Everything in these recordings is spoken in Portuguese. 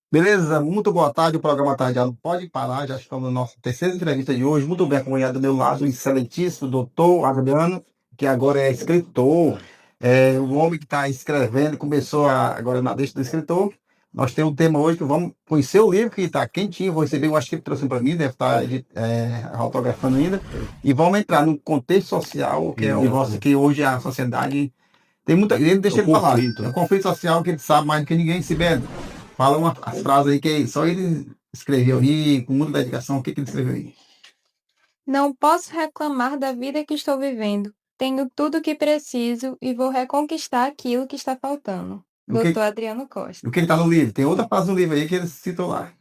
Beleza? Muito boa tarde. O programa Tarde não pode parar. Já estamos na nossa terceira entrevista de hoje. Muito bem acompanhado do meu lado, o excelentíssimo doutor Adriano, que agora é escritor. É o homem que está escrevendo, começou agora na deixa do escritor. Nós temos um tema hoje que vamos conhecer o livro que está quentinho. Vou receber, eu acho que ele trouxe para mim, deve estar autografando ainda. E vamos entrar no contexto social, que é o negócio que hoje a sociedade tem muita. Ele deixa ele falar. É um conflito social que ele sabe mais do que ninguém. Sibeli, fala as frases aí que só ele escreveu aí, com muita dedicação. O que ele escreveu aí? Não posso reclamar da vida que estou vivendo. Tenho tudo o que preciso e vou reconquistar aquilo que está faltando. O que, Doutor Adriano Costa. o que ele tá no livro? Tem outra frase no livro aí que ele citou lá.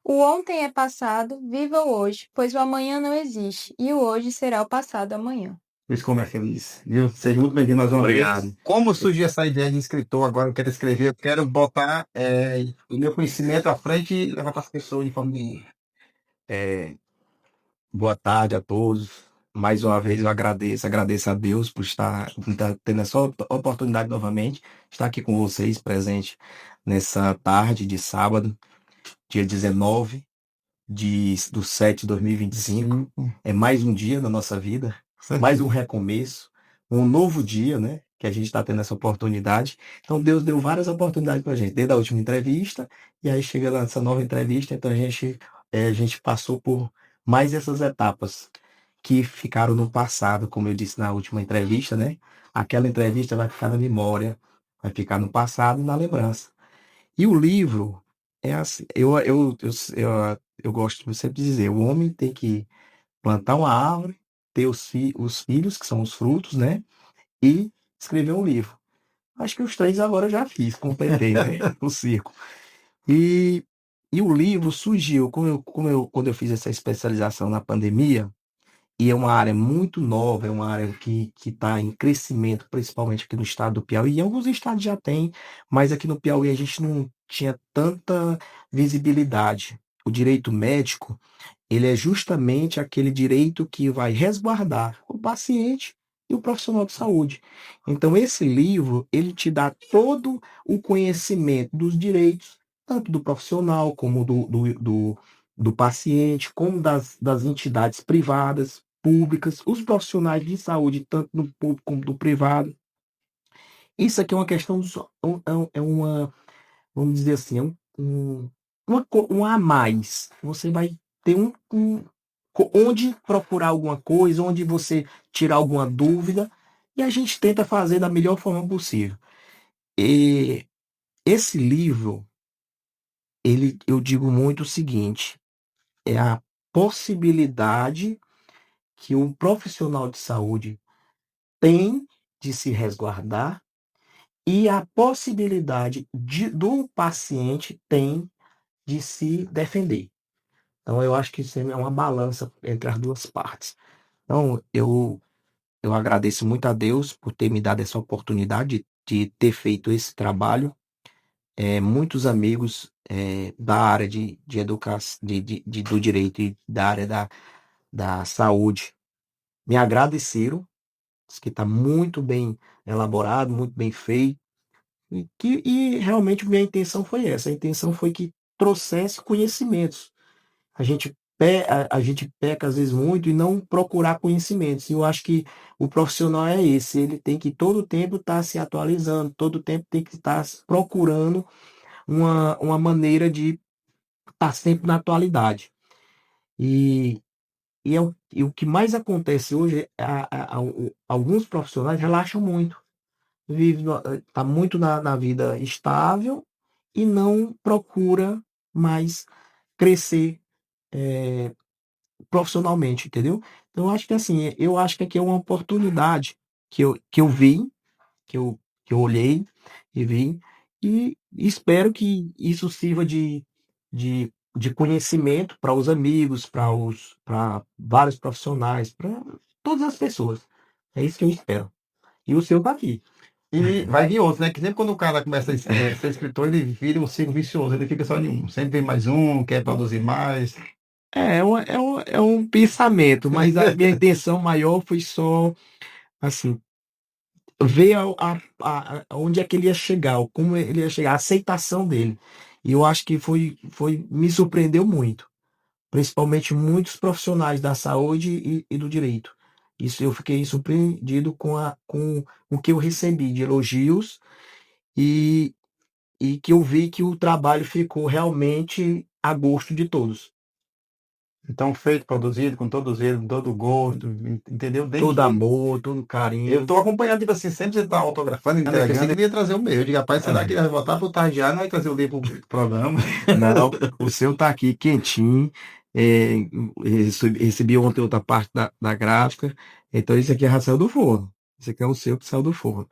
O ontem é passado, viva o hoje, pois o amanhã não existe, e o hoje será o passado amanhã. Por isso como é feliz. Viu? Seja muito bem-vindo mais uma vez. Obrigado. Como surgiu essa ideia de escritor? Agora eu quero escrever, eu quero botar o meu conhecimento à frente e levar para as pessoas de forma de. É, boa tarde a todos. Mais uma vez eu agradeço a Deus por estar tendo essa oportunidade novamente, estar aqui com vocês, presente nessa tarde de sábado, dia 19 do 7 de 2025. É mais um dia na nossa vida, mais um recomeço, um novo dia, né? Que a gente está tendo essa oportunidade. Então Deus deu várias oportunidades para a gente, desde a última entrevista, e aí chega nessa nova entrevista, então a gente passou por mais essas etapas que ficaram no passado, como eu disse na última entrevista, né? Aquela entrevista vai ficar na memória, vai ficar no passado e na lembrança. E o livro é assim, eu gosto sempre de dizer, o homem tem que plantar uma árvore, ter os filhos, que são os frutos, né? E escrever um livro. Acho que os três agora eu já fiz, completei, né? O circo. E, e o livro surgiu, quando eu fiz essa especialização na pandemia, e é uma área muito nova, é uma área que está em crescimento, principalmente aqui no estado do Piauí. Em alguns estados já tem, mas aqui no Piauí a gente não tinha tanta visibilidade. O direito médico, ele é justamente aquele direito que vai resguardar o paciente e o profissional de saúde. Então, esse livro, ele te dá todo o conhecimento dos direitos, tanto do profissional como do paciente, como das entidades privadas, públicas, os profissionais de saúde, tanto no público como do privado. Isso aqui é uma questão, é uma, vamos dizer assim, um a mais. Você vai ter onde procurar alguma coisa, onde você tirar alguma dúvida, e a gente tenta fazer da melhor forma possível. E esse livro, eu digo muito o seguinte, é a possibilidade que um profissional de saúde tem de se resguardar e a possibilidade do paciente tem de se defender. Então, eu acho que isso é uma balança entre as duas partes. Então, eu agradeço muito a Deus por ter me dado essa oportunidade de ter feito esse trabalho. Muitos amigos da área de educação, do direito e da área da saúde me agradeceram, diz que está muito bem elaborado, muito bem feito, e realmente minha intenção foi essa. A intenção foi que trouxesse conhecimentos. A gente peca às vezes muito e não procurar conhecimentos. E eu acho que o profissional é esse, ele tem que todo tempo estar se atualizando, todo tempo tem que estar procurando uma maneira de estar sempre na atualidade. E, e o que mais acontece hoje é alguns profissionais relaxam muito, vive está muito na vida estável e não procura mais crescer profissionalmente, entendeu? Então, eu acho que assim, eu acho que aqui é uma oportunidade que eu vi, que eu olhei e vi, e espero que isso sirva de conhecimento para os amigos, para vários profissionais, para todas as pessoas. É isso que eu espero. E o seu tá aqui. E vai vir outro, né? Que sempre quando o cara começa a ser escritor, ele vira um ciclo vicioso, ele fica só em um. Sempre vem mais um, quer produzir mais. É um pensamento, mas a minha intenção maior foi só, assim, ver onde é que ele ia chegar, como ele ia chegar, a aceitação dele. E eu acho que me surpreendeu muito, principalmente muitos profissionais da saúde e do direito. Isso eu fiquei surpreendido com o que eu recebi de elogios e, e que eu vi que o trabalho ficou realmente a gosto de todos. Então, feito, produzido, com todo zelo, com todo gosto, entendeu? Todo amor, todo carinho. Eu tô acompanhando, tipo assim, sempre você tá autografando, Eu pensei entregando. Eu ia trazer o meu. Eu digo, rapaz, será que ele vai voltar pro tardear? Não vai trazer o livro pro programa. Não, o seu tá aqui quentinho. É, recebi ontem outra parte da gráfica. Então, isso aqui já saiu do forno. Esse aqui é o seu que saiu do forno.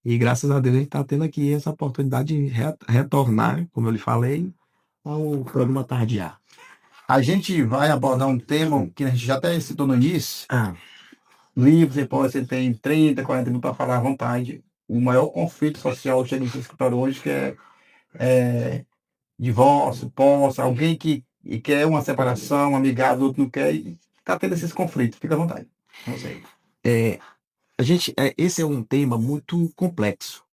E graças a Deus a gente está tendo aqui essa oportunidade de retornar, como eu lhe falei, ao programa Tardear. A gente vai abordar um tema que a gente já até citou no início. Ah, Livros, você tem 30, 40 minutos para falar à vontade. O maior conflito social chega no escritório hoje, que é divórcio, posse, alguém que quer uma separação, amigável, o outro não quer, e está tendo esses conflitos. Fica à vontade. Não sei. esse é um tema muito complexo.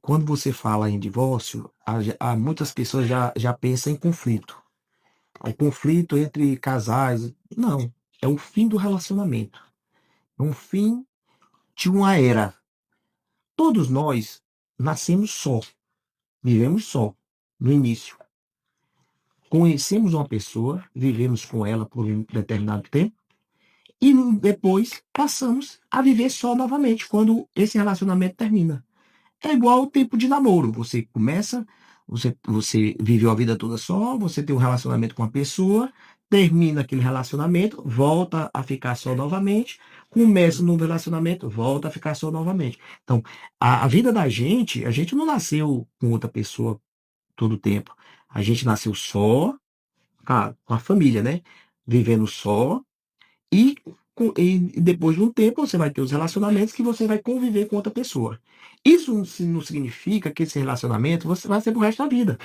Quando você fala em divórcio, muitas pessoas já pensam em conflito. O conflito entre casais. Não, é o fim do relacionamento. É um fim de uma era. Todos nós nascemos só, vivemos só, no início. Conhecemos uma pessoa, vivemos com ela por um determinado tempo, e depois passamos a viver só novamente, quando esse relacionamento termina. É igual o tempo de namoro. Você começa, você viveu a vida toda só, você tem um relacionamento com uma pessoa, termina aquele relacionamento, volta a ficar só novamente, começa um novo relacionamento, volta a ficar só novamente. Então, a vida da gente, a gente não nasceu com outra pessoa todo o tempo. A gente nasceu só, com a família, né? Vivendo só, e, e depois de um tempo você vai ter os relacionamentos que você vai conviver com outra pessoa. Isso não significa que esse relacionamento você vai ser pro resto da vida.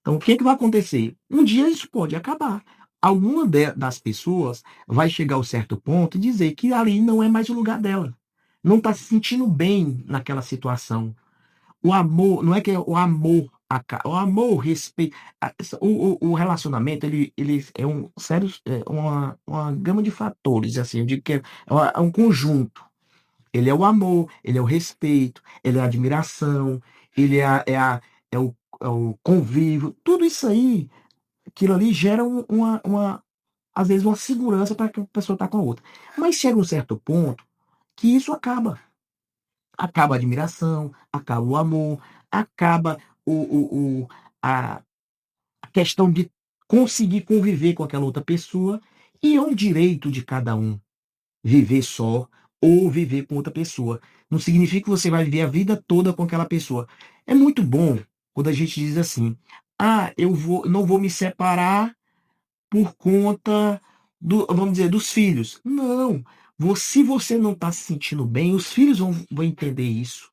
Então, o que, que vai acontecer? Um dia isso pode acabar. Alguma das pessoas vai chegar a um certo ponto e dizer que ali não é mais o lugar dela. Não está se sentindo bem naquela situação. O amor, não é que é o amor, o amor, o respeito, o relacionamento, ele é um sério, uma gama de fatores, assim, eu digo que é um conjunto. Ele é o amor, ele é o respeito, ele é a admiração, ele é o convívio, tudo isso aí, aquilo ali gera às vezes uma segurança para que a pessoa está com a outra. Mas chega um certo ponto que isso acaba. Acaba a admiração, acaba o amor, acaba a questão de conseguir conviver com aquela outra pessoa, e é um direito de cada um viver só ou viver com outra pessoa. Não significa que você vai viver a vida toda com aquela pessoa. É muito bom quando a gente diz assim: ah, não vou me separar por conta vamos dizer, dos filhos. Não. Se você não está se sentindo bem, os filhos vão entender isso.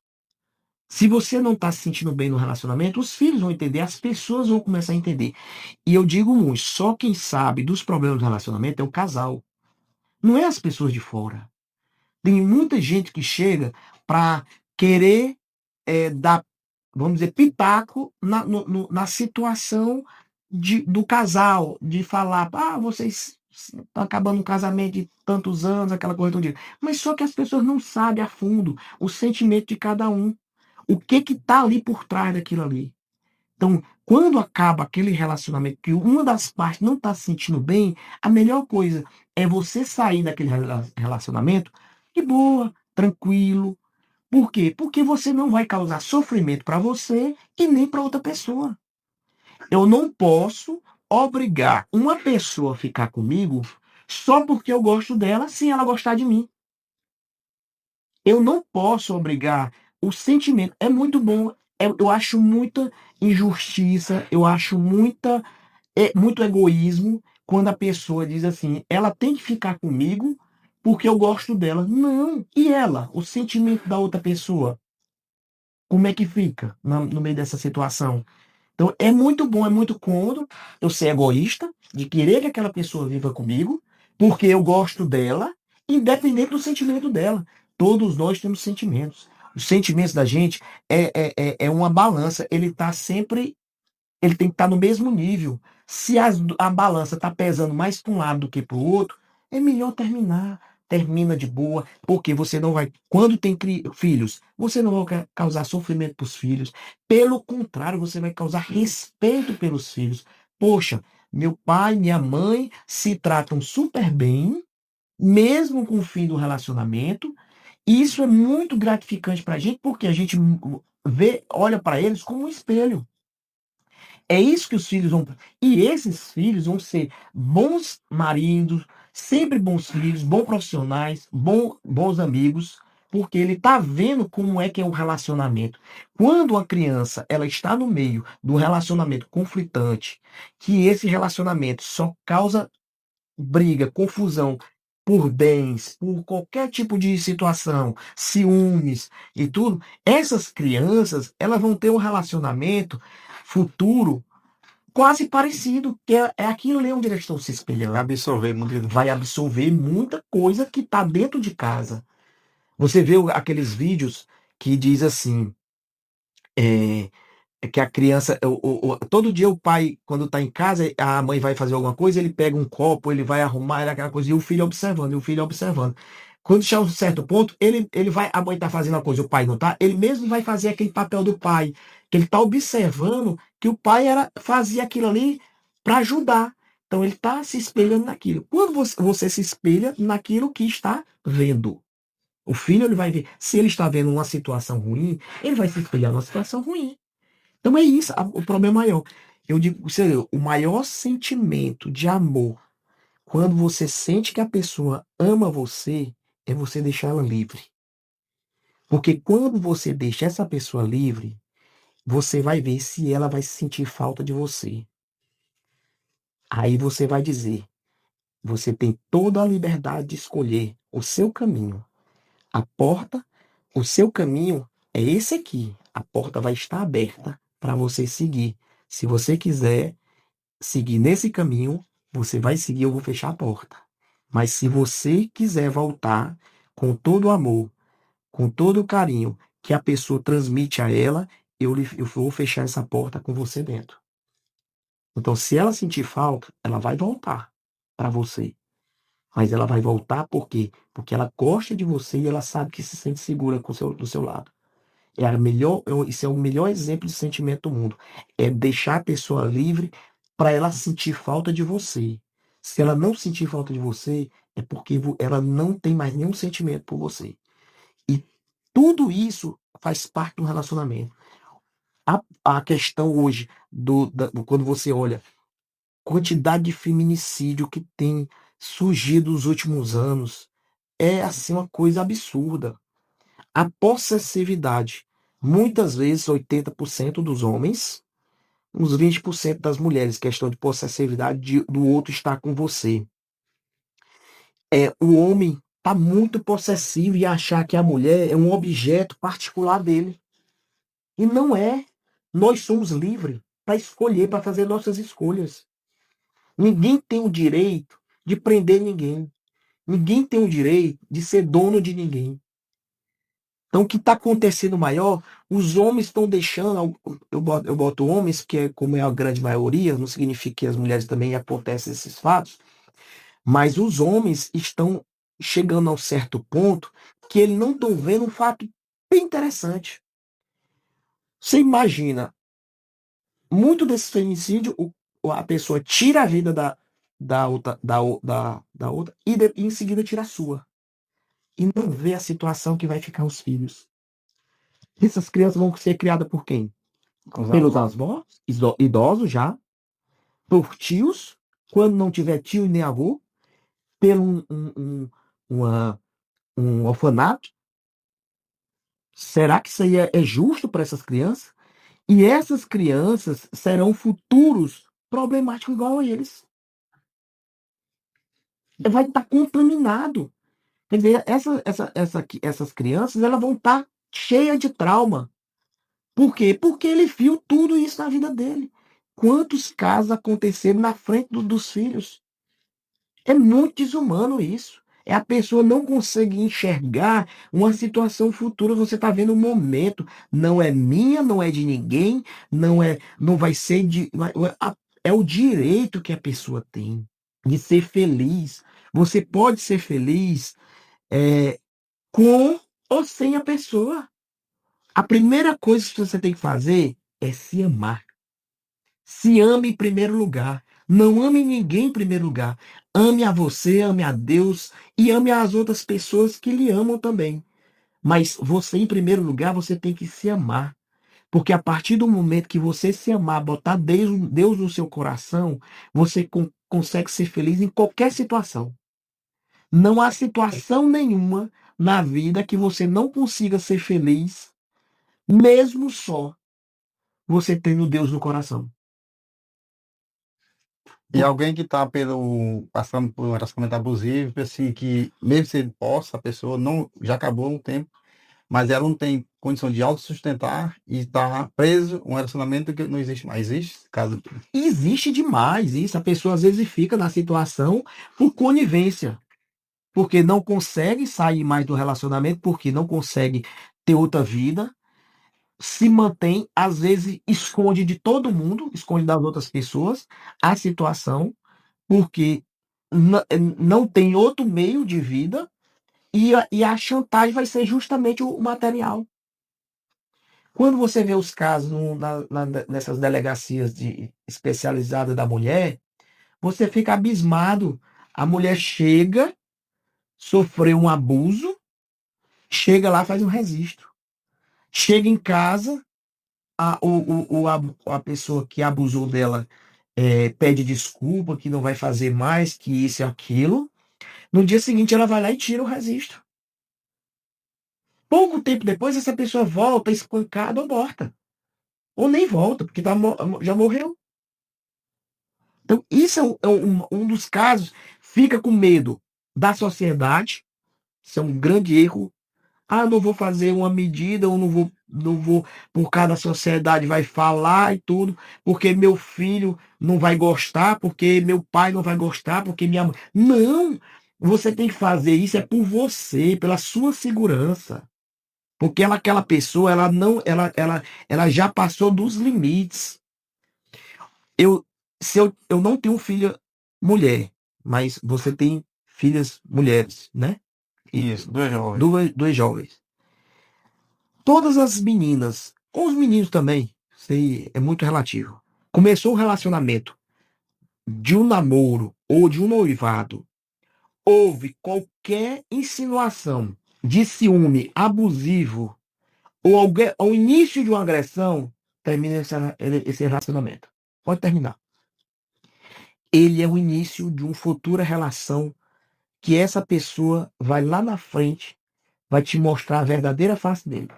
Se você não está se sentindo bem no relacionamento, os filhos vão entender, as pessoas vão começar a entender. E eu digo muito, só quem sabe dos problemas do relacionamento é o casal. Não é as pessoas de fora. Tem muita gente que chega para querer dar, vamos dizer, pitaco na situação do casal, de falar, vocês estão acabando um casamento de tantos anos, aquela coisa toda. Mas só que as pessoas não sabem a fundo o sentimento de cada um. O que está ali por trás daquilo ali. Então, quando acaba aquele relacionamento que uma das partes não está se sentindo bem, a melhor coisa é você sair daquele relacionamento de boa, tranquilo. Por quê? Porque você não vai causar sofrimento para você e nem para outra pessoa. Eu não posso obrigar uma pessoa a ficar comigo só porque eu gosto dela sem ela gostar de mim. Eu não posso obrigar o sentimento. É muito bom. Eu acho muita injustiça, eu acho muito egoísmo quando a pessoa diz assim, ela tem que ficar comigo porque eu gosto dela. Não. E ela? O sentimento da outra pessoa? Como é que fica no meio dessa situação? Então, é muito bom, é muito cômodo eu ser egoísta, de querer que aquela pessoa viva comigo, porque eu gosto dela, independente do sentimento dela. Todos nós temos sentimentos. Os sentimentos da gente é uma balança, ele está sempre ele tem que estar no mesmo nível. Se a balança está pesando mais para um lado do que para o outro, é melhor terminar. Termina de boa, porque você não vai. Quando tem filhos, você não vai causar sofrimento para os filhos. Pelo contrário, você vai causar respeito pelos filhos. Poxa, meu pai, minha mãe se tratam super bem, mesmo com o fim do relacionamento. E isso é muito gratificante para a gente, porque a gente vê, olha para eles como um espelho. É isso que os filhos vão. E esses filhos vão ser bons maridos, sempre bons filhos, bons profissionais, bons amigos, porque ele está vendo como é que é o relacionamento. Quando a criança ela está no meio de um relacionamento conflitante, que esse relacionamento só causa briga, confusão por bens, por qualquer tipo de situação, ciúmes e tudo, essas crianças elas vão ter um relacionamento futuro quase parecido, que é aquilo ali onde eles estão se espelhando. Vai absorver muita coisa que está dentro de casa. Você vê aqueles vídeos que diz assim, é, que a criança, todo dia o pai, quando está em casa, a mãe vai fazer alguma coisa, ele pega um copo, ele vai arrumar, aquela coisa, e o filho observando, e o filho observando. Quando chega a um certo ponto, ele vai, a mãe está fazendo uma coisa, o pai não está, ele mesmo vai fazer aquele papel do pai, que ele está observando que o pai fazia aquilo ali para ajudar. Então ele está se espelhando naquilo. Quando você se espelha naquilo que está vendo. O filho ele vai ver, se ele está vendo uma situação ruim, ele vai se espelhar numa situação ruim. Então é isso, o problema maior. Eu digo, o maior sentimento de amor, quando você sente que a pessoa ama você, é você deixar ela livre. Porque quando você deixa essa pessoa livre, você vai ver se ela vai sentir falta de você. Aí você vai dizer, você tem toda a liberdade de escolher o seu caminho. A porta, o seu caminho é esse aqui. A porta vai estar aberta para você seguir. Se você quiser seguir nesse caminho, você vai seguir, eu vou fechar a porta. Mas se você quiser voltar com todo o amor, com todo o carinho que a pessoa transmite a ela, eu vou fechar essa porta com você dentro. Então, se ela sentir falta, ela vai voltar para você. Mas ela vai voltar por quê? Porque ela gosta de você e ela sabe que se sente segura do seu lado. Isso é o melhor exemplo de sentimento do mundo. É deixar a pessoa livre para ela sentir falta de você. Se ela não sentir falta de você, é porque ela não tem mais nenhum sentimento por você. E tudo isso faz parte do relacionamento. A questão hoje, quando você olha, quantidade de feminicídio que tem surgido nos últimos anos, é assim uma coisa absurda. A possessividade. Muitas vezes, 80% dos homens, uns 20% das mulheres, questão de possessividade do outro estar com você. O homem está muito possessivo e achar que a mulher é um objeto particular dele. E não é. Nós somos livres para escolher, para fazer nossas escolhas. Ninguém tem o direito de prender ninguém. Ninguém tem o direito de ser dono de ninguém. Então, o que está acontecendo maior, os homens estão deixando, eu boto homens, porque como é a grande maioria, não significa que as mulheres também acontecem esses fatos, mas os homens estão chegando a um certo ponto que eles não estão vendo um fato bem interessante. Você imagina, muito desse feminicídio, a pessoa tira a vida da outra e em seguida tira a sua. E não vê a situação que vai ficar os filhos. Essas crianças vão ser criadas por quem? Pelos avós, idosos já, por tios, quando não tiver tio e nem avô, pelo uma- um orfanato. Será que isso aí é justo para essas crianças? E essas crianças serão futuros problemáticos igual a eles. Vai estar contaminado. Quer dizer, essas crianças elas vão estar cheias de trauma. Por quê? Porque ele viu tudo isso na vida dele. Quantos casos aconteceram na frente dos filhos? É muito desumano isso. É a pessoa não consegue enxergar uma situação futura. Você está vendo o momento. Não é minha, não é de ninguém, não vai ser de. É o direito que a pessoa tem de ser feliz. Você pode ser feliz com ou sem a pessoa. A primeira coisa que você tem que fazer é se amar. Se ame em primeiro lugar. Não ame ninguém em primeiro lugar. Ame a você, ame a Deus e ame as outras pessoas que lhe amam também. Mas você, em primeiro lugar, você tem que se amar. Porque a partir do momento que você se amar, botar Deus no seu coração, você consegue ser feliz em qualquer situação. Não há situação nenhuma na vida que você não consiga ser feliz, mesmo só você tendo Deus no coração. E alguém que está passando por um relacionamento abusivo, assim, que mesmo se ele possa, a pessoa não, já acabou um tempo, mas ela não tem condição de autossustentar e está preso um relacionamento que não existe mais. Existe caso. Existe demais isso. A pessoa às vezes fica na situação por conivência, porque não consegue sair mais do relacionamento, porque não consegue ter outra vida, se mantém, às vezes esconde de todo mundo, esconde das outras pessoas a situação, porque não tem outro meio de vida e a chantagem vai ser justamente o material. Quando você vê os casos nessas delegacias especializadas da mulher, você fica abismado. A mulher chega, sofreu um abuso, chega lá, faz um registro. Chega em casa, a pessoa que abusou dela pede desculpa, que não vai fazer mais, que isso e aquilo. No dia seguinte, ela vai lá e tira o registro. Pouco tempo depois, essa pessoa volta espancada ou morta. Ou nem volta, porque já morreu. Então, isso é um dos casos. Fica com medo da sociedade. Isso é um grande erro. Ah, não vou fazer uma medida, ou não vou, por causa da sociedade vai falar e tudo, porque meu filho não vai gostar, porque meu pai não vai gostar, porque minha mãe. Não! Você tem que fazer isso por você, pela sua segurança. Porque aquela pessoa, ela já passou dos limites. Eu, eu não tenho filha mulher, mas você tem filhas mulheres, né? Isso, dois jovens. Duas jovens. Todas as meninas, ou os meninos também, isso aí é muito relativo. Começou o relacionamento de um namoro ou de um noivado, houve qualquer insinuação de ciúme abusivo ou ao início de uma agressão, termina esse relacionamento. Pode terminar. Ele é o início de uma futura relação que essa pessoa vai lá na frente, vai te mostrar a verdadeira face dele.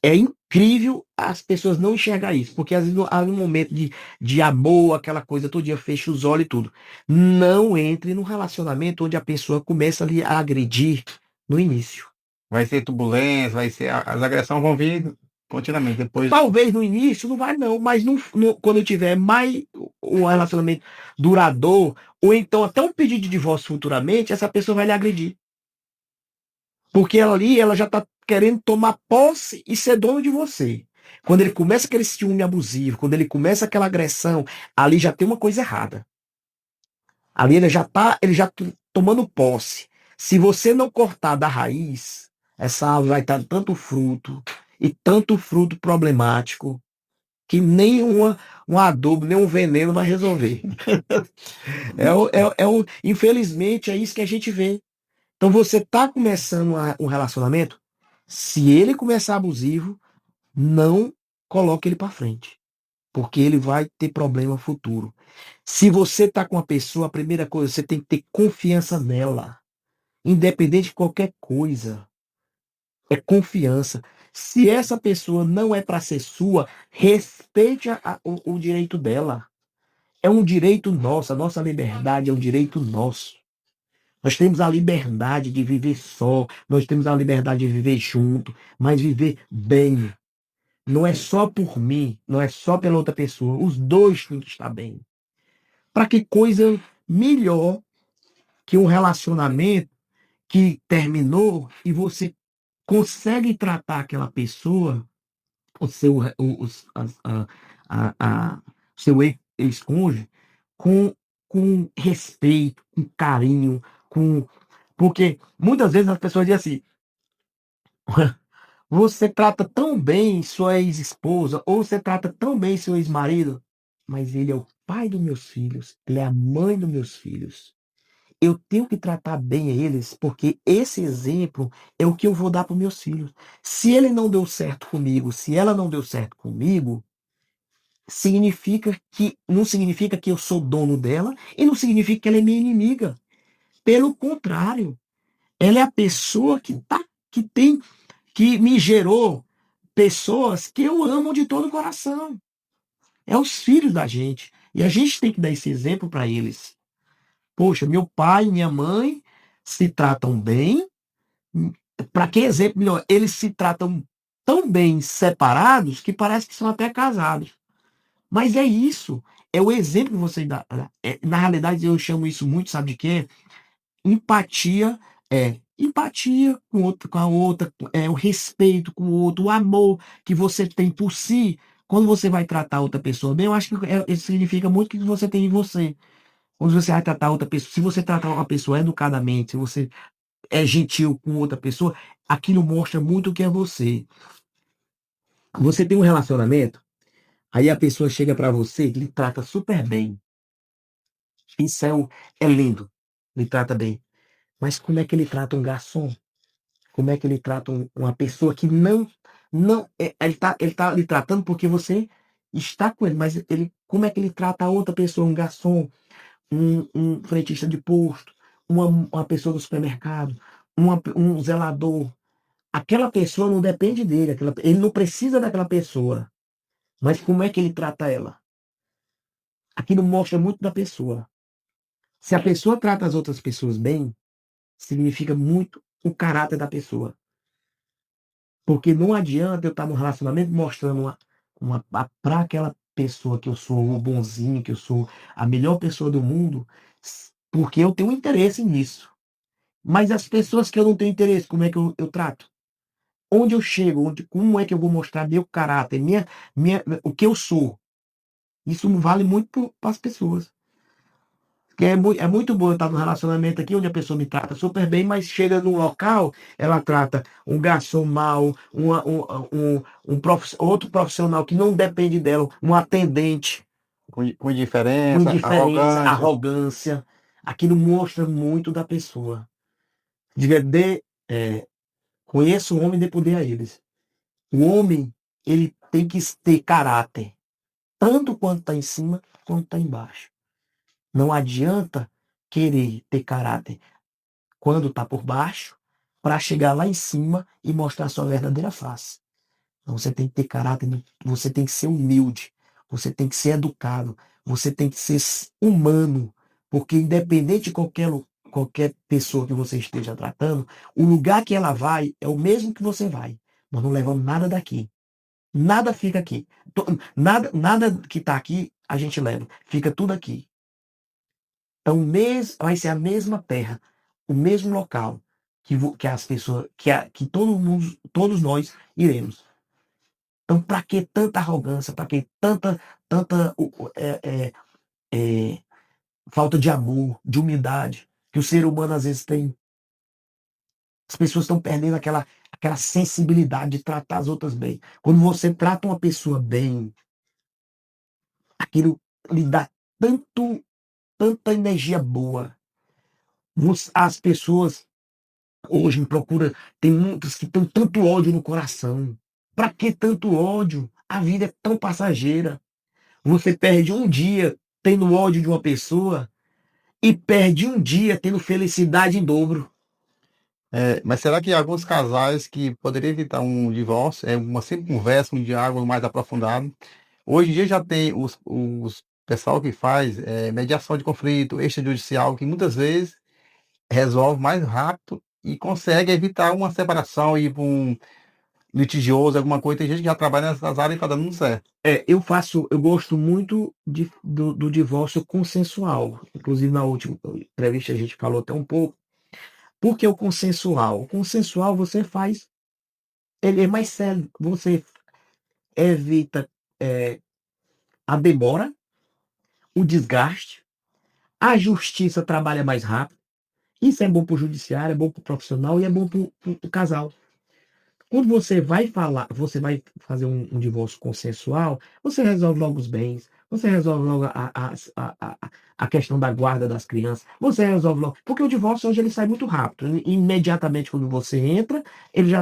É incrível as pessoas não enxergar isso, porque às vezes há um momento de amor, aquela coisa, todo dia fecha os olhos e tudo. Não entre num relacionamento onde a pessoa começa ali a agredir no início. Vai ser turbulência, as agressões vão vir continuamente. Depois, Talvez no início não vai não, mas quando tiver mais um relacionamento duradouro, ou então até um pedido de divórcio futuramente, essa pessoa vai lhe agredir. Porque ela já está querendo tomar posse e ser dono de você. Quando ele começa aquele ciúme abusivo, quando ele começa aquela agressão, ali já tem uma coisa errada. Ali ele já tá tomando posse. Se você não cortar da raiz, essa árvore vai estar tanto fruto, e tanto fruto problemático, que nenhuma um adubo, nem um veneno vai resolver. Infelizmente, é isso que a gente vê. Então você está começando um relacionamento, se ele começar abusivo, não coloque ele para frente, porque ele vai ter problema futuro. Se você está com uma pessoa, a primeira coisa, você tem que ter confiança nela, independente de qualquer coisa. É confiança. Se essa pessoa não é para ser sua, respeite o direito dela. É um direito nosso, a nossa liberdade é um direito nosso. Nós temos a liberdade de viver só, nós temos a liberdade de viver junto, mas viver bem. Não é só por mim, não é só pela outra pessoa. Os dois têm que estar bem. Para que coisa melhor que um relacionamento que terminou e você consegue tratar aquela pessoa, o seu, o, os- a- seu ex-cônjuge, com, com respeito, com carinho, com. Porque muitas vezes as pessoas dizem assim: você trata tão bem sua ex-esposa, ou você trata tão bem seu ex-marido, mas ele é o pai dos meus filhos, ele é a mãe dos meus filhos. Eu tenho que tratar bem eles, porque esse exemplo é o que eu vou dar para os meus filhos. Se ele não deu certo comigo, se ela não deu certo comigo, não significa que eu sou dono dela e não significa que ela é minha inimiga. Pelo contrário, ela é a pessoa que tem, que me gerou pessoas que eu amo de todo o coração. É os filhos da gente. E a gente tem que dar esse exemplo para eles. Poxa, meu pai e minha mãe se tratam bem. Para que exemplo melhor? Eles se tratam tão bem separados que parece que são até casados. Mas é isso. É o exemplo que você dá. Na realidade, eu chamo isso muito, sabe de quê? Empatia empatia com a outra, o respeito com o outro, o amor que você tem por si. Quando você vai tratar outra pessoa bem, eu acho que isso significa muito o que você tem em você. Quando você vai tratar outra pessoa, se você tratar uma pessoa educadamente, se você é gentil com outra pessoa, aquilo mostra muito o que é você. Você tem um relacionamento, aí a pessoa chega pra você, lhe trata super bem. Isso é lindo, lhe trata bem. Mas como é que ele trata um garçom? Como é que ele trata uma pessoa que ele tá lhe tratando porque você está com ele, mas como é que ele trata a outra pessoa, um garçom, um frentista de posto, uma pessoa do supermercado, um zelador? Aquela pessoa não depende dele, ele não precisa daquela pessoa, mas como é que ele trata ela? Aquilo mostra muito da pessoa. Se a pessoa trata as outras pessoas bem, significa muito o caráter da pessoa. Porque não adianta eu estar num relacionamento mostrando para aquela pessoa que eu sou o bonzinho, que eu sou a melhor pessoa do mundo, porque eu tenho interesse nisso. Mas as pessoas que eu não tenho interesse, como é que eu trato? Onde eu chego? Como é que eu vou mostrar meu caráter, o que eu sou? Isso não vale muito para as pessoas. Porque é muito bom eu estar num relacionamento aqui onde a pessoa me trata super bem, mas chega num local, ela trata um garçom mal, outro profissional que não depende dela, um atendente Com com indiferença, indiferença, arrogância. arrogância. Aquilo mostra muito da pessoa. Diga, conheço o homem, dê poder a eles. O homem, ele tem que ter caráter, tanto quanto está em cima, quanto está embaixo. Não adianta querer ter caráter quando está por baixo, para chegar lá em cima e mostrar sua verdadeira face. Então você tem que ter caráter, você tem que ser humilde, você tem que ser educado, você tem que ser humano, porque independente de qualquer pessoa que você esteja tratando, o lugar que ela vai é o mesmo que você vai. Nós não levamos nada daqui. Nada fica aqui. Nada que está aqui a gente leva. Fica tudo aqui. Vai ser a mesma terra, o mesmo local que as pessoas, que todo mundo, todos nós iremos. Então, para que tanta arrogância? Para que tanta é, falta de amor, de humildade que o ser humano às vezes tem? As pessoas estão perdendo aquela sensibilidade de tratar as outras bem. Quando você trata uma pessoa bem, aquilo lhe dá tanta energia boa. As pessoas hoje tem muitos que têm tanto ódio no coração. Para que tanto ódio? A vida é tão passageira. Você perde um dia tendo ódio de uma pessoa e perde um dia tendo felicidade em dobro. Mas será que alguns casais que poderiam evitar um divórcio, uma simples conversa, um diálogo mais aprofundado? Hoje em dia já tem os pessoal que faz mediação de conflito extrajudicial, que muitas vezes resolve mais rápido e consegue evitar uma separação e litigioso, alguma coisa, tem gente que já trabalha nessas áreas e tá dando certo. Eu gosto muito do divórcio consensual. Inclusive, na última entrevista a gente falou até um pouco. Por que o consensual? O consensual você faz, ele é mais sério, você evita a demora, o desgaste, a justiça trabalha mais rápido. Isso é bom para o judiciário, é bom para o profissional e é bom para o casal. Quando você vai falar, você vai fazer um divórcio consensual, você resolve logo os bens, você resolve logo a questão da guarda das crianças, você resolve logo. Porque o divórcio hoje ele sai muito rápido. Imediatamente quando você entra, ele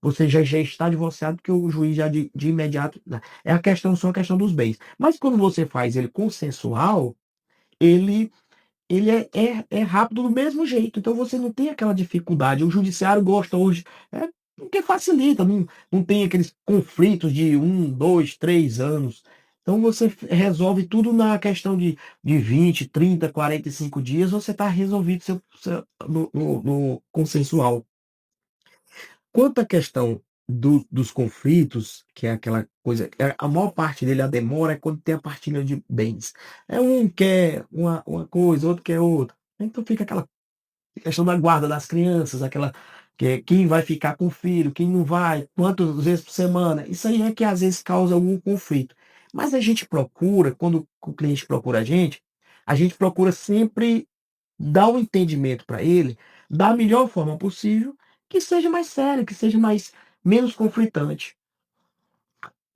você já está divorciado, porque o juiz já de imediato. Né? É a questão, só a questão dos bens. Mas quando você faz ele consensual, ele ele é rápido do mesmo jeito, então você não tem aquela dificuldade. O judiciário gosta hoje, porque facilita, não tem aqueles conflitos de 1, 2, 3 anos. Então você resolve tudo na questão de 20, 30, 45 dias, você está resolvido no consensual. Quanto à questão dos conflitos, que é aquela coisa, a maior parte dele, a demora, é quando tem a partilha de bens. Um quer uma coisa, outro quer outra. Então fica aquela questão da guarda das crianças, aquela que quem vai ficar com o filho, quem não vai, quantas vezes por semana. Isso aí é que às vezes causa algum conflito. Mas a gente procura, quando o cliente procura a gente procura sempre dar um entendimento para ele da melhor forma possível, que seja mais sério, que seja menos conflitante.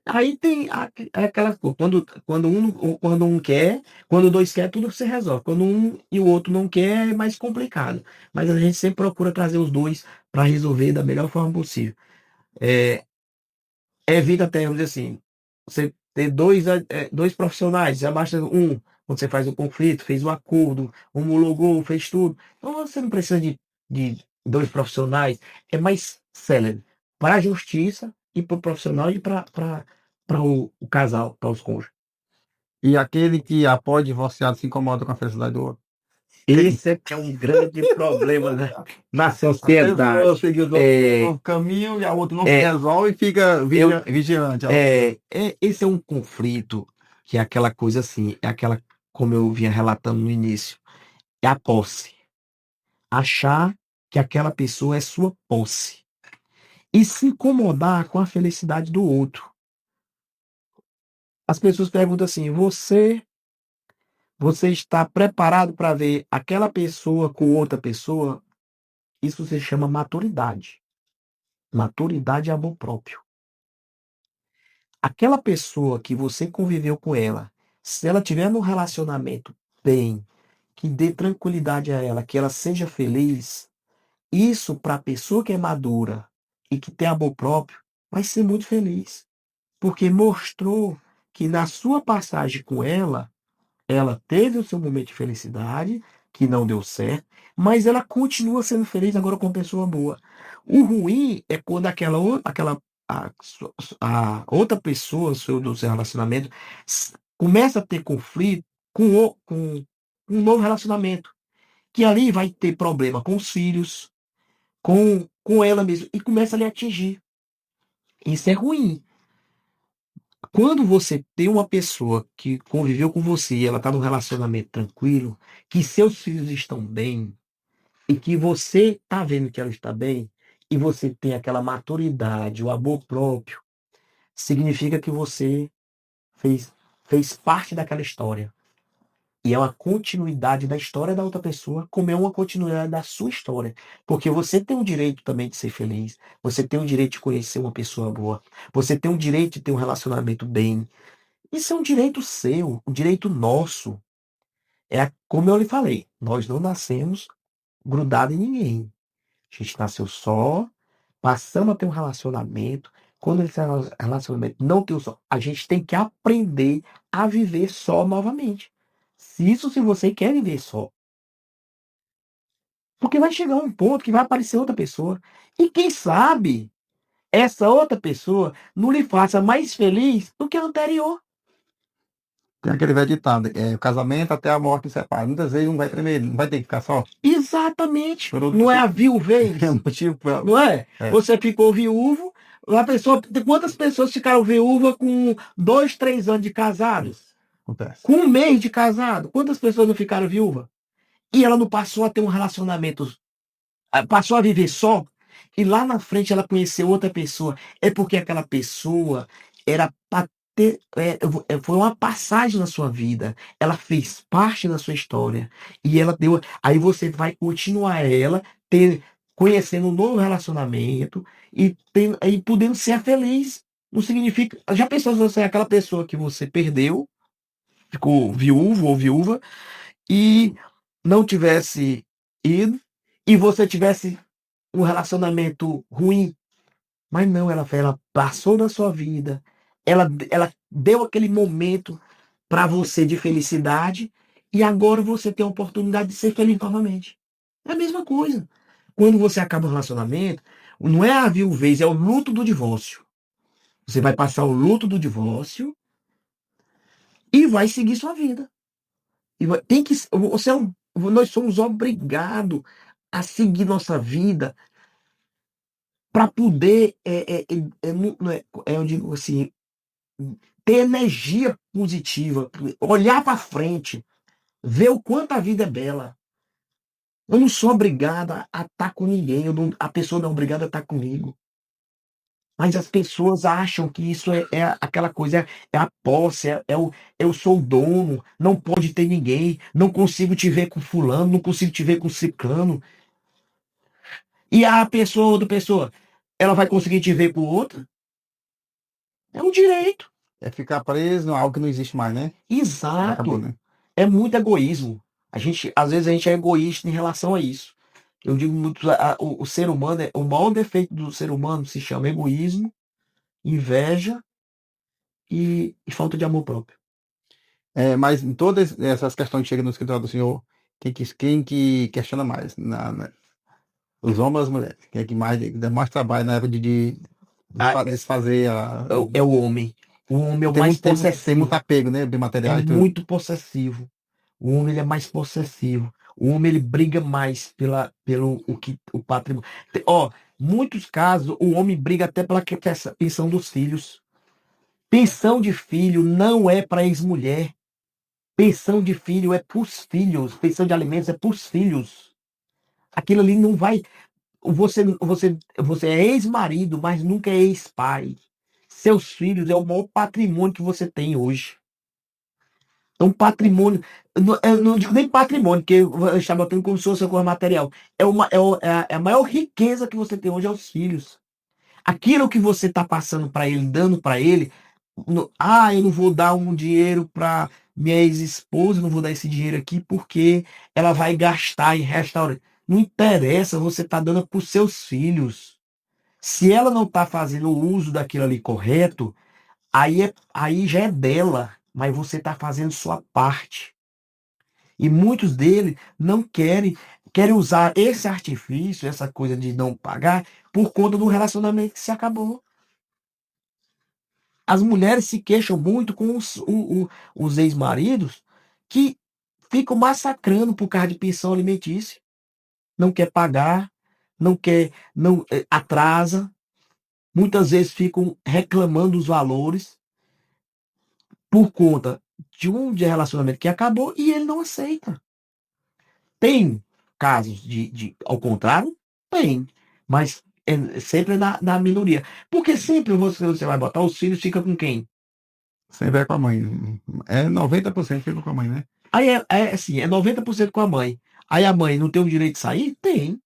Aí tem aquela coisa, quando um quer, quando dois quer, tudo se resolve. Quando um e o outro não quer, é mais complicado. Mas a gente sempre procura trazer os dois para resolver da melhor forma possível. É, evita até, vamos dizer assim, você ter dois profissionais, já basta um, quando você faz o conflito, fez o acordo, homologou, fez tudo. Então você não precisa de dois profissionais, é mais célere para a justiça e para o profissional e para o casal, para os cônjuges. E aquele que após divorciado se incomoda com a felicidade do outro. Esse é que é um grande problema, né, na A pessoa sociedade. seguiu do É, novo caminho e a outra não se é, resolve e fica eu, vigiante. Ó. esse é um conflito que é aquela coisa assim, é aquela, como eu vinha relatando no início, é a posse. Achar que aquela pessoa é sua posse. E se incomodar com a felicidade do outro. As pessoas perguntam assim: você está preparado para ver aquela pessoa com outra pessoa? Isso se chama maturidade. Maturidade é amor próprio. Aquela pessoa que você conviveu com ela, se ela tiver num relacionamento bem, que dê tranquilidade a ela, que ela seja feliz, isso para a pessoa que é madura e que tem amor próprio, vai ser muito feliz. Porque mostrou que na sua passagem com ela teve o seu momento de felicidade, que não deu certo, mas ela continua sendo feliz agora com pessoa boa. O ruim é quando a outra pessoa do seu relacionamento começa a ter conflito com um novo relacionamento, que ali vai ter problema com os filhos, com ela mesma, e começa a lhe atingir. Isso é ruim. Quando você tem uma pessoa que conviveu com você e ela está num relacionamento tranquilo, que seus filhos estão bem e que você está vendo que ela está bem e você tem aquela maturidade, o amor próprio, significa que você fez, fez parte daquela história. E é uma continuidade da história da outra pessoa, como é uma continuidade da sua história. Porque você tem o direito também de ser feliz, você tem o direito de conhecer uma pessoa boa, você tem o direito de ter um relacionamento bem. Isso é um direito seu, um direito nosso. Como eu lhe falei, nós não nascemos grudados em ninguém. A gente nasceu só, passamos a ter um relacionamento. Quando esse relacionamento não tem o só, a gente tem que aprender a viver só novamente. Se você quer viver só. Porque vai chegar um ponto que vai aparecer outra pessoa. E quem sabe essa outra pessoa não lhe faça mais feliz do que a anterior. Tem aquele velho ditado, o casamento até a morte separa. Muitas vezes um vai primeiro, não vai ter que ficar só. Exatamente. Por outro Não é a motivo. viuvez. É um motivo pra... Não é? É. Você ficou viúvo, a pessoa, quantas pessoas ficaram viúvas com 2, 3 anos de casados? Acontece. Com 1 mês de casado? Quantas pessoas não ficaram viúvas? E ela não passou a ter um relacionamento, passou a viver só, e lá na frente ela conheceu outra pessoa. É porque aquela pessoa era para ter, foi uma passagem na sua vida. Ela fez parte da sua história. E ela deu. Aí você vai continuar ela, ter, conhecendo um novo relacionamento e podendo ser feliz. Não significa. Já pensou se você é aquela pessoa que você perdeu, ficou viúvo ou viúva, e não tivesse ido, e você tivesse um relacionamento ruim, mas não, ela passou na sua vida, ela deu aquele momento para você de felicidade, e agora você tem a oportunidade de ser feliz novamente. É a mesma coisa. Quando você acaba o relacionamento, não é a viuvez, é o luto do divórcio. Você vai passar o luto do divórcio e vai seguir sua vida. Tem que, nós somos obrigados a seguir nossa vida para poder, eu digo assim, ter energia positiva, olhar para frente, ver o quanto a vida é bela. Eu não sou obrigada a estar com ninguém, a pessoa não é obrigada a estar comigo. Mas as pessoas acham que isso é aquela coisa, é a posse, eu sou o dono, não pode ter ninguém, não consigo te ver com fulano, não consigo te ver com ciclano. E a pessoa, outra pessoa, ela vai conseguir te ver com outra? É um direito. É ficar preso em algo que não existe mais, né? Já acabou, Exato. né? É muito egoísmo. Às vezes a gente é egoísta em relação a isso. Eu digo muito, o ser humano, o maior defeito do ser humano se chama egoísmo, inveja e falta de amor próprio. Mas em todas essas questões que chegam no escritório do senhor, quem que questiona mais? Os homens ou as mulheres? Quem é que mais dá mais trabalho na época de Ah, desfazer é o homem. O homem é o tem mais muito, tem muito possessivo. apego, né? Bem É material e tudo. muito possessivo. O homem ele é mais possessivo. O homem ele briga mais pelo o patrimônio. Ó, muitos casos o homem briga até pela pensão dos filhos. Pensão de filho não é para ex-mulher. Pensão de filho é para os filhos. Pensão de alimentos é para os filhos. Aquilo ali não vai. Você é ex-marido, mas nunca é ex-pai. Seus filhos é o maior patrimônio que você tem hoje. É um patrimônio. Eu não digo nem patrimônio, porque eu está botando como se fosse uma coisa material. É a maior riqueza que você tem hoje é os filhos. Aquilo que você está passando para ele, dando para ele. Eu não vou dar um dinheiro para minha ex-esposa, não vou dar esse dinheiro aqui porque ela vai gastar em restaurante. Não interessa, você está dando para os seus filhos. Se ela não está fazendo o uso daquilo ali correto, aí já é dela, mas você está fazendo sua parte. E muitos deles não querem usar esse artifício, essa coisa de não pagar, por conta do relacionamento que se acabou. As mulheres se queixam muito com os ex-maridos que ficam massacrando por causa de pensão alimentícia. Não quer pagar, não quer, não atrasa. Muitas vezes ficam reclamando dos valores por conta de relacionamento que acabou e ele não aceita. Tem casos ao contrário? Tem. Mas sempre na minoria. Porque sempre você vai botar os filhos, fica com quem? Sempre é com a mãe. É 90% fica com a mãe, né? Aí assim, é 90% com a mãe. Aí a mãe não tem o direito de sair? Tem.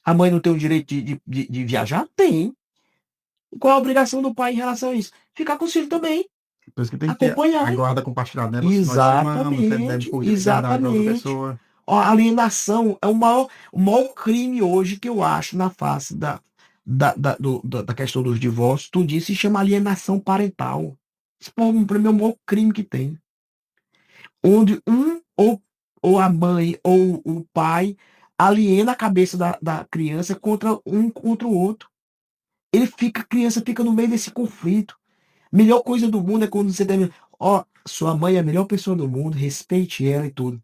A mãe não tem o direito de viajar? Tem. E qual a obrigação do pai em relação a isso? Ficar com os filhos também. Por isso que tem que ter a Acompanhar. guarda compartilhada, né? Nós se amamos, você deve Exatamente. liberdade para outra Exatamente. pessoa. Ó, a alienação é o maior crime hoje que eu acho na face da questão dos divórcios. Tudo isso se chama alienação parental. Isso para mim é o maior crime que tem. Onde ou a mãe ou o pai aliena a cabeça da criança contra o outro. A criança fica no meio desse conflito. Melhor coisa do mundo é quando você termina. Ó, Sua mãe é a melhor pessoa do mundo, respeite ela e tudo.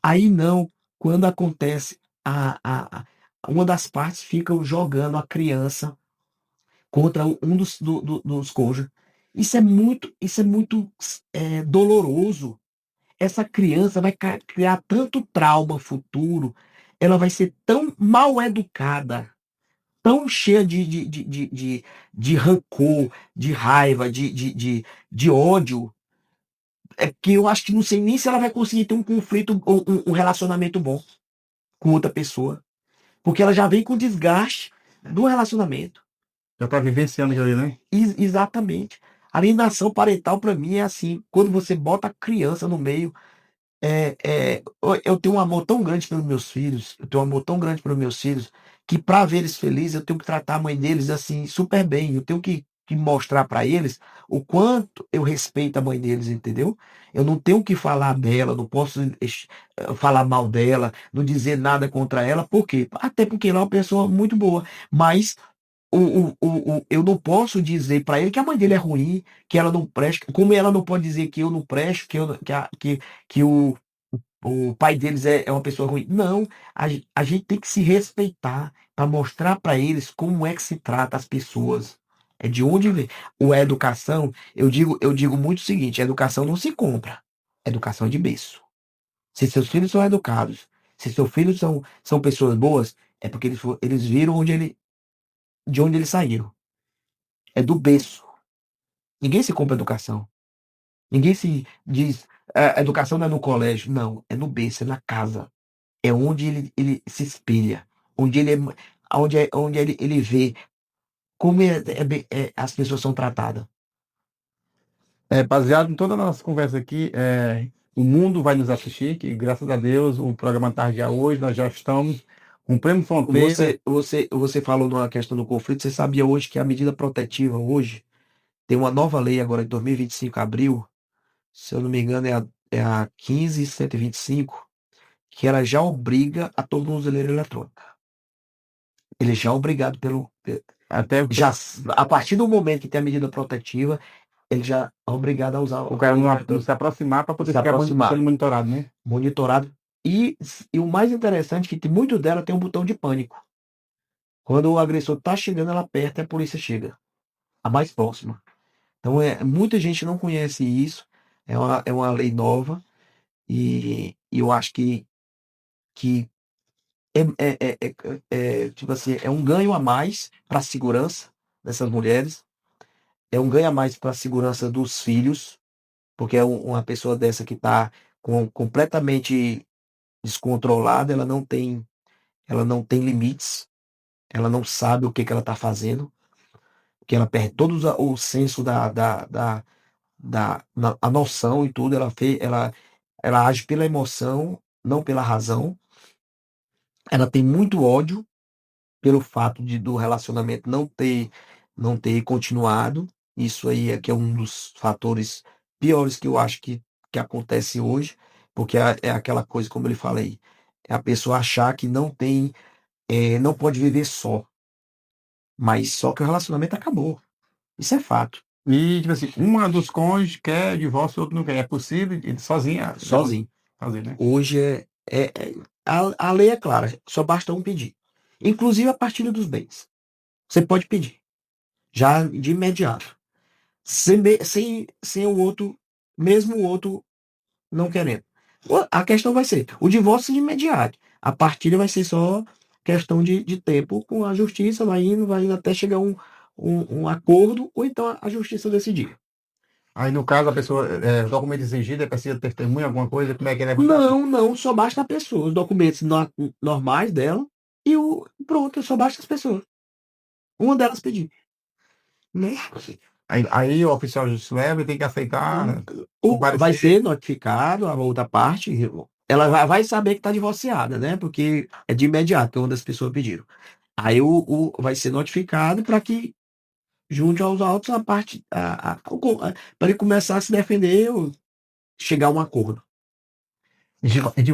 Aí não, quando acontece, uma das partes fica jogando a criança contra um dos cônjuges. Isso é muito doloroso. Essa criança vai criar tanto trauma futuro, ela vai ser tão mal educada, tão cheia de rancor, de raiva, de ódio, que eu acho que não sei nem se ela vai conseguir ter um conflito ou um relacionamento bom com outra pessoa. Porque ela já vem com desgaste do relacionamento. Já tá vivenciando aquilo ali, né? Exatamente. A alienação parental, para mim, é assim: quando você bota a criança no meio. Eu tenho um amor tão grande pelos meus filhos, eu tenho um amor tão grande pelos meus filhos, que para ver eles felizes, eu tenho que tratar a mãe deles assim, super bem. Eu tenho que mostrar para eles o quanto eu respeito a mãe deles, entendeu? Eu não tenho que falar dela, não posso falar mal dela, não dizer nada contra ela, por quê? Até porque ela é uma pessoa muito boa, mas eu não posso dizer para ele que a mãe dele é ruim, que ela não presta, como ela não pode dizer que eu não presto, que o pai deles é uma pessoa ruim. Não, a gente tem que se respeitar para mostrar para eles como é que se trata as pessoas. É de onde vem. A educação, eu digo muito o seguinte: a educação não se compra, a educação é de berço. Se seus filhos são educados, se seus filhos são pessoas boas, é porque eles viram de onde eles saíram. É do berço. Ninguém se compra educação. Ninguém se diz, a educação não é no colégio. Não, é no berço, é na casa. É onde ele se espelha. Onde ele onde ele vê como as pessoas são tratadas. Baseado em toda a nossa conversa aqui, o mundo vai nos assistir, que graças a Deus o programa Tarde Já Hoje, nós já estamos cumprindo fronteira. Você falou numa questão do conflito. Você sabia hoje que a medida protetiva hoje tem uma nova lei agora de 2025, abril, se eu não me engano, é a 15.125, que ela já obriga a todo mundo usar eletrônica. Ele já é obrigado Até já, a partir do momento que tem a medida protetiva, ele já é obrigado a usar o cara não se aproximar para poder Se ficar aproximar. sendo monitorado, né? monitorado. E o mais interessante é que muito dela tem um botão de pânico. Quando o agressor está chegando, ela aperta e a polícia chega. A mais próxima. Então, muita gente não conhece isso. É uma lei nova. E eu acho que tipo assim, é um ganho a mais para a segurança dessas mulheres. É um ganho a mais para a segurança dos filhos, porque é uma pessoa dessa que está completamente descontrolada, ela não tem limites, ela não sabe o que ela está fazendo, que ela perde todo o senso a noção e tudo. Ela age pela emoção, não pela razão. Ela tem muito ódio pelo fato do relacionamento não ter continuado. Isso aí é que é um dos fatores piores que eu acho que acontece hoje, porque é aquela coisa, como ele falei, é a pessoa achar que não pode viver só, mas só que o relacionamento acabou. Isso é fato. E, tipo assim, uma dos cônjuges quer divórcio, o outro não quer. É possível, ele sozinho. Sozinho. Fazer, né? Hoje a lei é clara, só basta um pedir. Inclusive a partilha dos bens. Você pode pedir, já de imediato. Sem o outro, mesmo o outro não querendo. A questão vai ser o divórcio de imediato. A partilha vai ser só questão de tempo com a justiça, vai indo até chegar um acordo, ou então a justiça decidir. Aí, no caso, a pessoa, documento exigido, precisa ter testemunha, alguma coisa, como é que ele é? Não, só basta a pessoa, os documentos normais dela e pronto, só basta as pessoas. Uma delas pedir. Né? Aí o oficial de justiça leva e tem que aceitar. Vai ser notificado a outra parte, ela vai saber que está divorciada, né? Porque é de imediato, quando as pessoas pediram. Aí vai ser notificado para que junte aos autos a parte, para ele começar a se defender ou chegar a um acordo.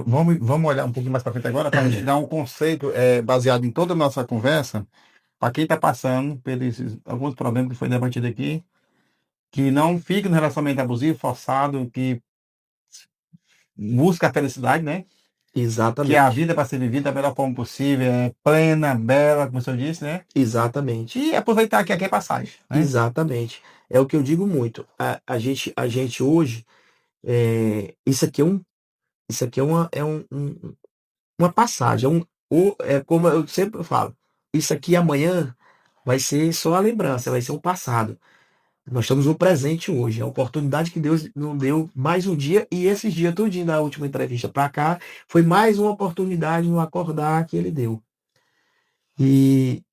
Vamos olhar um pouquinho mais para frente agora para a gente dar um conceito baseado em toda a nossa conversa, para quem está passando por alguns problemas que foi debatido aqui, que não fique no relacionamento abusivo, forçado, que busca a felicidade, né? Que Exatamente. a vida é para ser vivida da melhor forma possível, é plena, bela, como o senhor disse, né? Exatamente. E aproveitar que aqui é passagem, né? Exatamente. É o que eu digo muito. A gente hoje, isso aqui é uma passagem. É como eu sempre falo. Isso aqui amanhã vai ser só a lembrança, vai ser um passado. Nós estamos no presente hoje. É a oportunidade que Deus nos deu mais um dia. E esses dias, tudinho da última entrevista para cá, foi mais uma oportunidade no acordar que Ele deu. E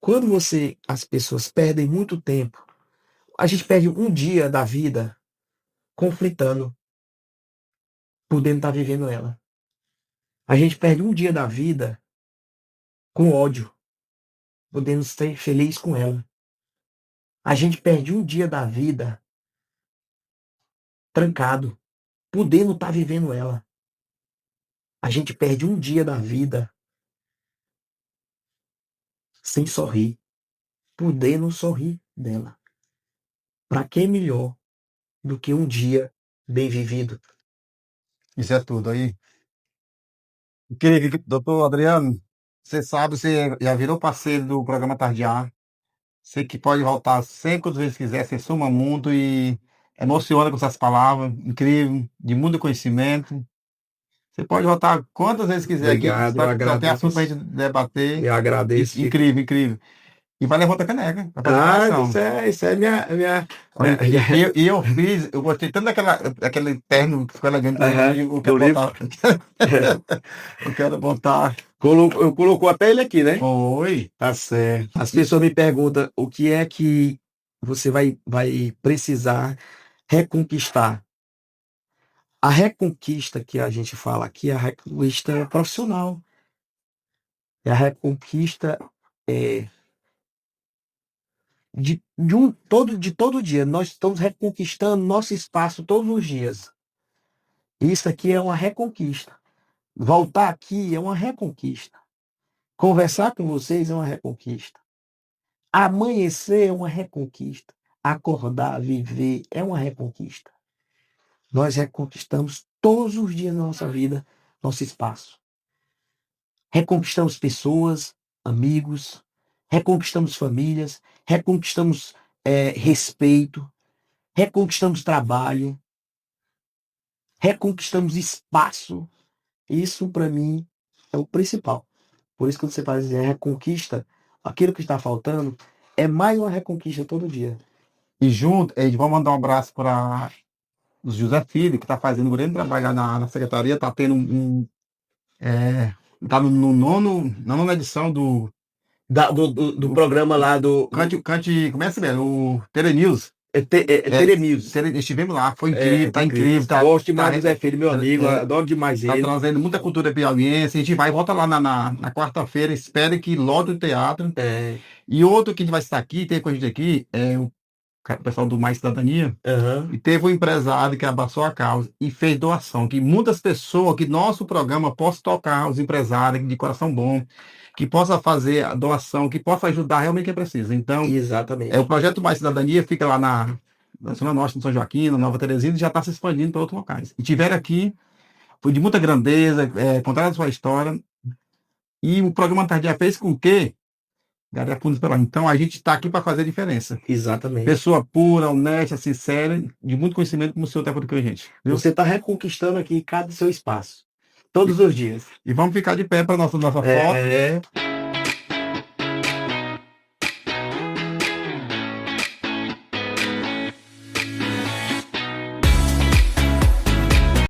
quando as pessoas perdem muito tempo, a gente perde um dia da vida conflitando, podendo estar vivendo ela. A gente perde um dia da vida com ódio, podendo ser feliz com ela. A gente perde um dia da vida trancado, podendo estar vivendo ela. A gente perde um dia da vida sem sorrir, podendo sorrir dela. Para que melhor do que um dia bem vivido? Isso é tudo aí. Doutor Adriano, você sabe, você já virou parceiro do programa Tardear. Você que pode voltar sempre quantas vezes quiser, você soma muito e emociona com essas palavras, incrível, de muito conhecimento. Você pode voltar quantas vezes quiser aqui, Obrigado, eu só tem assunto agradeço. para a gente debater. Eu agradeço. Incrível, incrível. E vai levar outra caneca, para fazer Ah, coração. isso é minha. Olha, eu fiz, eu gostei tanto daquele terno que ficou elegante, eu quero do livro. botar. Eu quero botar. Colocou até ele aqui, né? Oi. Tá certo. As pessoas me perguntam o que é que você vai precisar reconquistar. A reconquista que a gente fala aqui é a reconquista profissional. É a reconquista de todo dia. Nós estamos reconquistando nosso espaço todos os dias. Isso aqui é uma reconquista. Voltar aqui é uma reconquista. Conversar com vocês é uma reconquista. Amanhecer é uma reconquista. Acordar, viver é uma reconquista. Nós reconquistamos todos os dias da nossa vida, nosso espaço. Reconquistamos pessoas, amigos, reconquistamos famílias, reconquistamos respeito, reconquistamos trabalho, reconquistamos espaço. Isso, para mim, é o principal. Por isso, quando você faz a reconquista, aquilo que está faltando é mais uma reconquista todo dia. E junto, vamos mandar um abraço para o José Filho, que está fazendo um grande trabalho lá na secretaria, está tendo está na nona edição do programa lá do Cante, começa bem, o Telenews. Telenews. Estivemos lá, foi incrível, tá incrível. Gosto demais do Zé Filho, meu amigo, adoro demais Tá ele. trazendo muita cultura piauiense. A gente vai e volta lá na quarta-feira, espere que lote o teatro. E outro que a gente vai estar aqui, tem com a gente aqui, é o pessoal do Mais Cidadania. E teve um empresário que abraçou a causa e fez doação. Que muitas pessoas, que nosso programa possa tocar os empresários de coração bom, que possa fazer a doação, que possa ajudar realmente quem precisa. Então, exatamente. o projeto Mais Cidadania fica lá na Zona Norte, no São Joaquim, na Nova Teresina, e já está se expandindo para outros locais. E tiveram aqui, foi de muita grandeza, contaram a sua história. E o programa Tardia fez com que Garia Fundos pela. Então a gente está aqui para fazer a diferença. Exatamente. Pessoa pura, honesta, sincera, de muito conhecimento, como o senhor está por aqui, gente. Viu? Você está reconquistando aqui cada seu espaço. Todos os dias. E vamos ficar de pé para nossa foto.